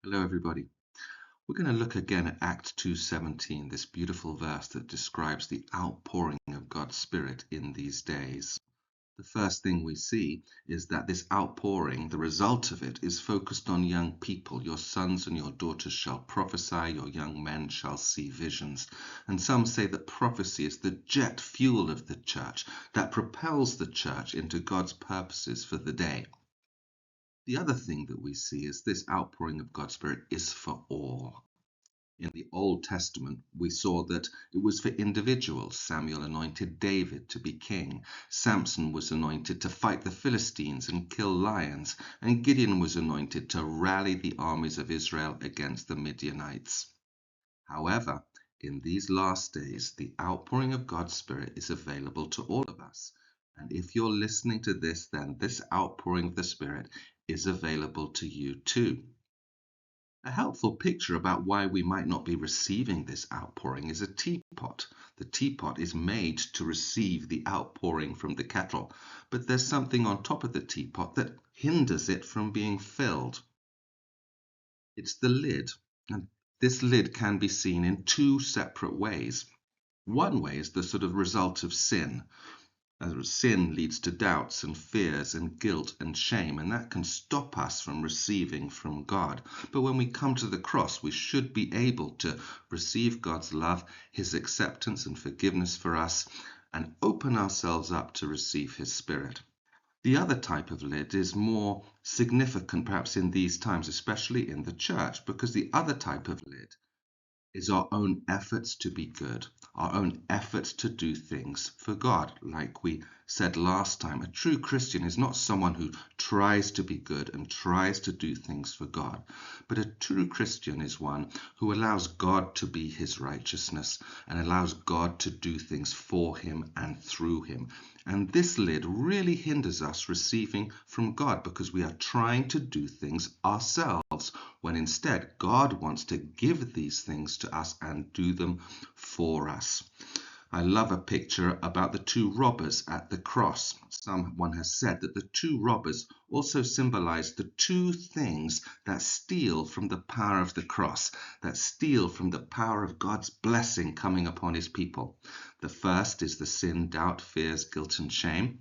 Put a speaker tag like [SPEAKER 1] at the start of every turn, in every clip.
[SPEAKER 1] Hello, everybody. We're going to look again at Acts 2:17, this beautiful verse that describes the outpouring of God's Spirit in these days. The first thing we see is that this outpouring, the result of it, is focused on young people. Your sons and your daughters shall prophesy, your young men shall see visions. And some say that prophecy is the jet fuel of the church that propels the church into God's purposes for the day. The other thing that we see is this outpouring of God's Spirit is for all. In the Old Testament, we saw that it was for individuals. Samuel anointed David to be king. Samson was anointed to fight the Philistines and kill lions. And Gideon was anointed to rally the armies of Israel against the Midianites. However, in these last days, the outpouring of God's Spirit is available to all of us. And if you're listening to this, then this outpouring of the Spirit is available to you too. A helpful picture about why we might not be receiving this outpouring is a teapot. The teapot is made to receive the outpouring from the kettle, but there's something on top of the teapot that hinders it from being filled. It's the lid, and this lid can be seen in two separate ways. One way is the sort of result of sin. Sin leads to doubts and fears and guilt and shame, and that can stop us from receiving from God. But when we come to the cross, we should be able to receive God's love, His acceptance and forgiveness for us, and open ourselves up to receive His Spirit. The other type of lid is more significant perhaps in these times, especially in the church, because the other type of lid is our own efforts to be good, our own efforts to do things for God. Like we said last time, a true Christian is not someone who tries to be good and tries to do things for God, but a true Christian is one who allows God to be his righteousness and allows God to do things for him and through him. And this lid really hinders us receiving from God because we are trying to do things ourselves, when instead God wants to give these things to us and do them for us. I love a picture about the two robbers at the cross. Someone has said that the two robbers also symbolize the two things that steal from the power of the cross, that steal from the power of God's blessing coming upon his people. The first is the sin, doubt, fears, guilt, and shame.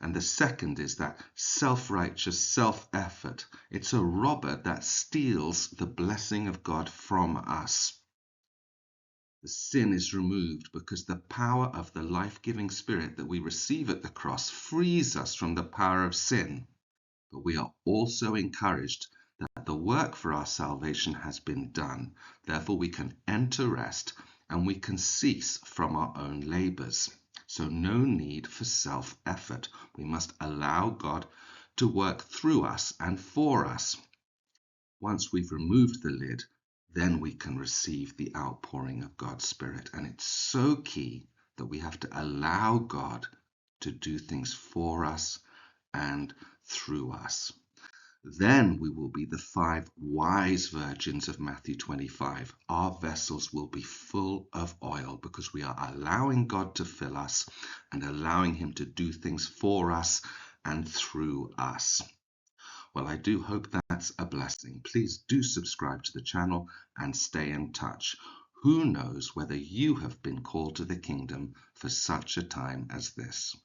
[SPEAKER 1] And the second is that self-righteous self-effort. It's a robber that steals the blessing of God from us. The sin is removed because the power of the life-giving Spirit that we receive at the cross frees us from the power of sin. But we are also encouraged that the work for our salvation has been done. Therefore, we can enter rest and we can cease from our own labors. So no need for self-effort. We must allow God to work through us and for us. Once we've removed the lid, then we can receive the outpouring of God's Spirit. And it's so key that we have to allow God to do things for us and through us. Then we will be the 5 wise virgins of Matthew 25. Our vessels will be full of oil because we are allowing God to fill us and allowing him to do things for us and through us. Well, I do hope that's a blessing. Please do subscribe to the channel and stay in touch. Who knows whether you have been called to the kingdom for such a time as this?